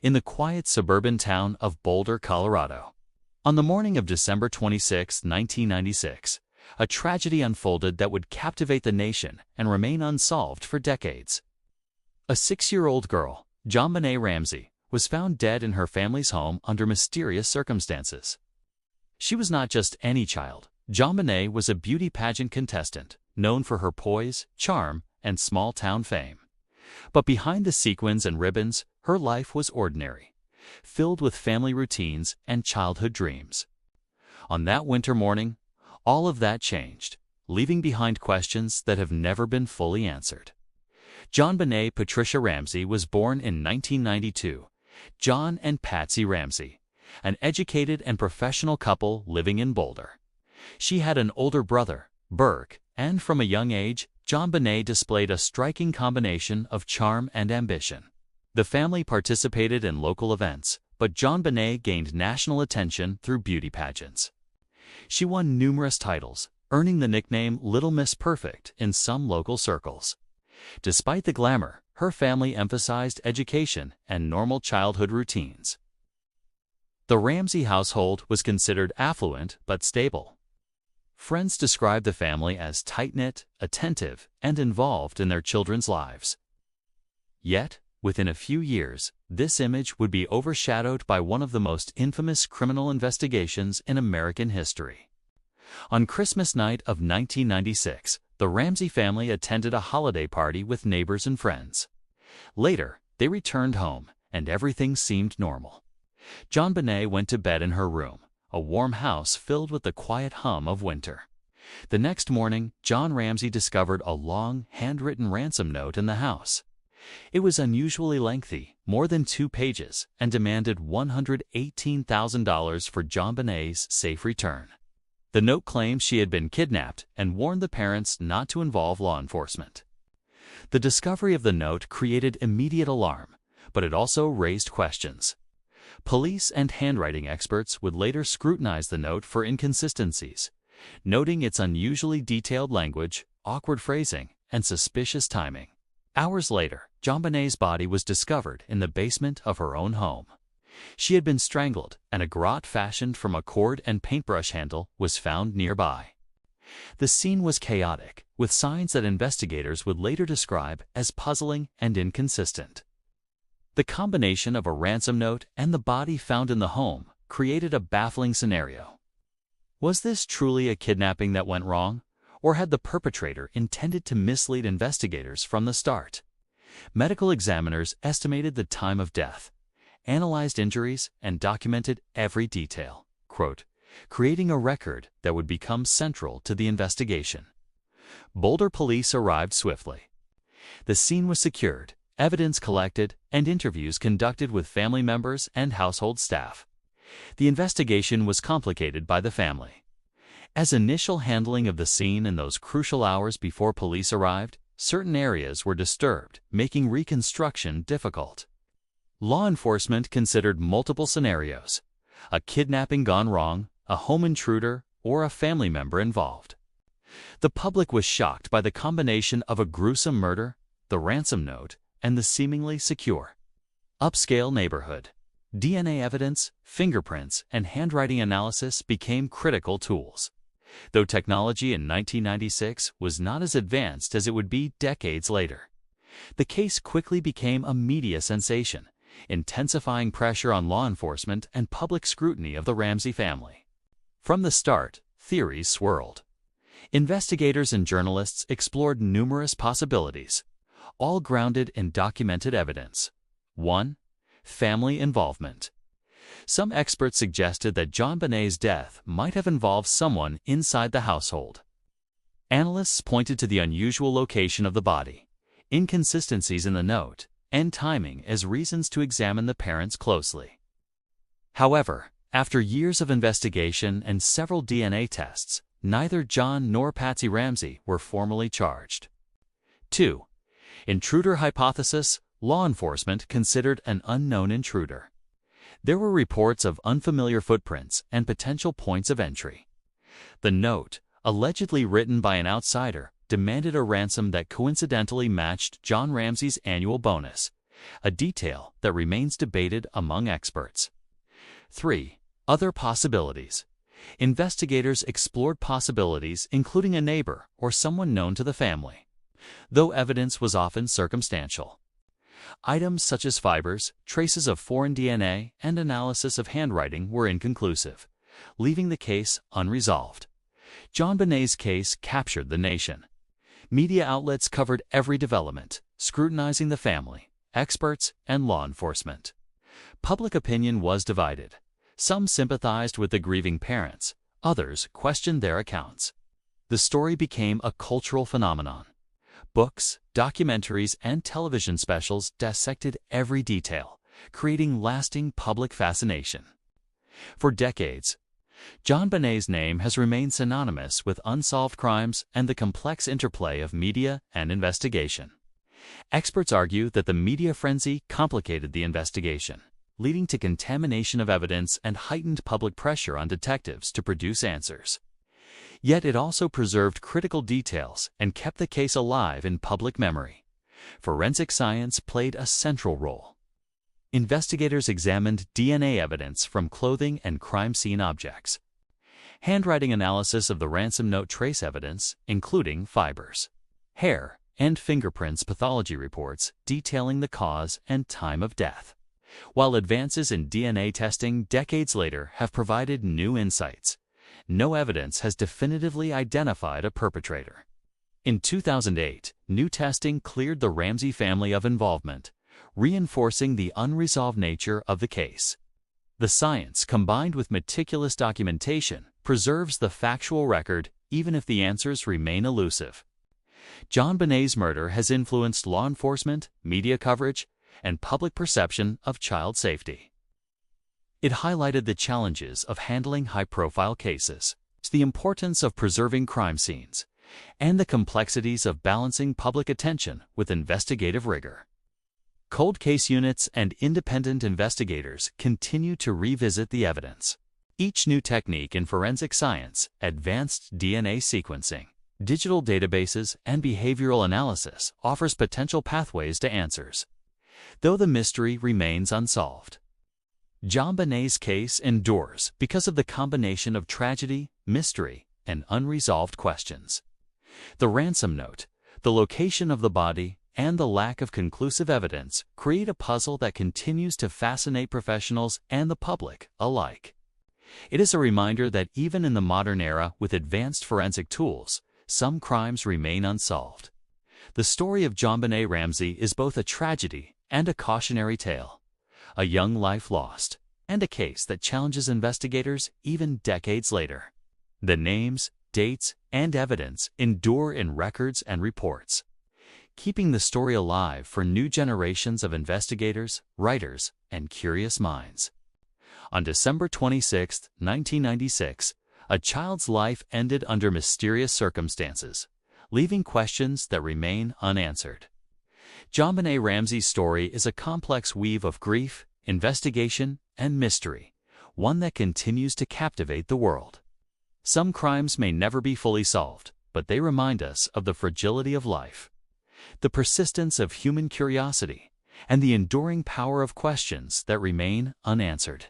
in the quiet suburban town of Boulder, Colorado. On the morning of December 26, 1996, a tragedy unfolded that would captivate the nation and remain unsolved for decades. A 6-year-old girl, JonBenét Ramsey, was found dead in her family's home under mysterious circumstances. She was not just any child. JonBenét was a beauty pageant contestant, known for her poise, charm, and small-town fame. But behind the sequins and ribbons, her life was ordinary, filled with family routines and childhood dreams. On that winter morning, all of that changed, leaving behind questions that have never been fully answered. JonBenét Patricia Ramsey was born in 1992, John and Patsy Ramsey, an educated and professional couple living in Boulder. She had an older brother, Burke, and from a young age, JonBenét displayed a striking combination of charm and ambition. The family participated in local events, but JonBenét gained national attention through beauty pageants. She won numerous titles, earning the nickname Little Miss Perfect in some local circles. Despite the glamour, her family emphasized education and normal childhood routines. The Ramsey household was considered affluent but stable. Friends described the family as tight-knit, attentive, and involved in their children's lives. Yet, within a few years, this image would be overshadowed by one of the most infamous criminal investigations in American history. On Christmas night of 1996, the Ramsey family attended a holiday party with neighbors and friends. Later, they returned home, and everything seemed normal. JonBenét went to bed in her room, a warm house filled with the quiet hum of winter. The next morning, John Ramsey discovered a long, handwritten ransom note in the house. It was unusually lengthy, more than 2 pages, and demanded $118,000 for JonBenét's safe return. The note claimed she had been kidnapped and warned the parents not to involve law enforcement. The discovery of the note created immediate alarm, but it also raised questions. Police and handwriting experts would later scrutinize the note for inconsistencies, noting its unusually detailed language, awkward phrasing, and suspicious timing. Hours later, JonBenét's body was discovered in the basement of her own home. She had been strangled, and a garrote fashioned from a cord and paintbrush handle was found nearby. The scene was chaotic, with signs that investigators would later describe as puzzling and inconsistent. The combination of a ransom note and the body found in the home created a baffling scenario. Was this truly a kidnapping that went wrong, or had the perpetrator intended to mislead investigators from the start? Medical examiners estimated the time of death, analyzed injuries, and documented every detail, creating a record that would become central to the investigation. Boulder police arrived swiftly. The scene was secured, evidence collected, and interviews conducted with family members and household staff. The investigation was complicated by the family. As initial handling of the scene in those crucial hours before police arrived, certain areas were disturbed, making reconstruction difficult. Law enforcement considered multiple scenarios: a kidnapping gone wrong, a home intruder, or a family member involved. The public was shocked by the combination of a gruesome murder, the ransom note, and the seemingly secure, upscale neighborhood. DNA evidence, fingerprints, and handwriting analysis became critical tools. Though technology in 1996 was not as advanced as it would be decades later, the case quickly became a media sensation, intensifying pressure on law enforcement and public scrutiny of the Ramsey family. From the start, theories swirled. Investigators and journalists explored numerous possibilities, all grounded in documented evidence. 1. Family involvement. Some experts suggested that JonBenét's death might have involved someone inside the household. Analysts pointed to the unusual location of the body, inconsistencies in the note, and timing as reasons to examine the parents closely. However, after years of investigation and several DNA tests, neither John nor Patsy Ramsey were formally charged. 2. Intruder hypothesis. Law enforcement considered an unknown intruder. There were reports of unfamiliar footprints and potential points of entry. The note, allegedly written by an outsider, demanded a ransom that coincidentally matched John Ramsey's annual bonus, a detail that remains debated among experts. 3. Other possibilities. Investigators explored possibilities including a neighbor or someone known to the family, though evidence was often circumstantial. Items such as fibers, traces of foreign DNA, and analysis of handwriting were inconclusive, leaving the case unresolved. JonBenét's case captured the nation. Media outlets covered every development, scrutinizing the family, experts, and law enforcement. Public opinion was divided. Some sympathized with the grieving parents, others questioned their accounts. The story became a cultural phenomenon. Books, documentaries, and television specials dissected every detail, creating lasting public fascination. For decades, JonBenét's name has remained synonymous with unsolved crimes and the complex interplay of media and investigation. Experts argue that the media frenzy complicated the investigation, leading to contamination of evidence and heightened public pressure on detectives to produce answers. Yet it also preserved critical details and kept the case alive in public memory. Forensic science played a central role. Investigators examined DNA evidence from clothing and crime scene objects. Handwriting analysis of the ransom note trace evidence, including fibers, hair, and fingerprints pathology reports detailing the cause and time of death. While advances in DNA testing decades later have provided new insights, no evidence has definitively identified a perpetrator. In 2008, new testing cleared the Ramsey family of involvement, reinforcing the unresolved nature of the case. The science, combined with meticulous documentation, preserves the factual record even if the answers remain elusive. JonBenét's murder has influenced law enforcement, media coverage, and public perception of child safety. It highlighted the challenges of handling high-profile cases, the importance of preserving crime scenes, and the complexities of balancing public attention with investigative rigor. Cold case units and independent investigators continue to revisit the evidence. Each new technique in forensic science, advanced DNA sequencing, digital databases, and behavioral analysis offers potential pathways to answers, though the mystery remains unsolved. JonBenét's case endures because of the combination of tragedy, mystery, and unresolved questions. The ransom note, the location of the body, and the lack of conclusive evidence create a puzzle that continues to fascinate professionals and the public alike. It is a reminder that even in the modern era with advanced forensic tools, some crimes remain unsolved. The story of JonBenét Ramsey is both a tragedy and a cautionary tale, a young life lost, and a case that challenges investigators even decades later. The names, dates, and evidence endure in records and reports, keeping the story alive for new generations of investigators, writers, and curious minds. On December 26, 1996, a child's life ended under mysterious circumstances, leaving questions that remain unanswered. JonBenét Ramsey's story is a complex weave of grief, investigation, and mystery, one that continues to captivate the world. Some crimes may never be fully solved, but they remind us of the fragility of life, the persistence of human curiosity, and the enduring power of questions that remain unanswered.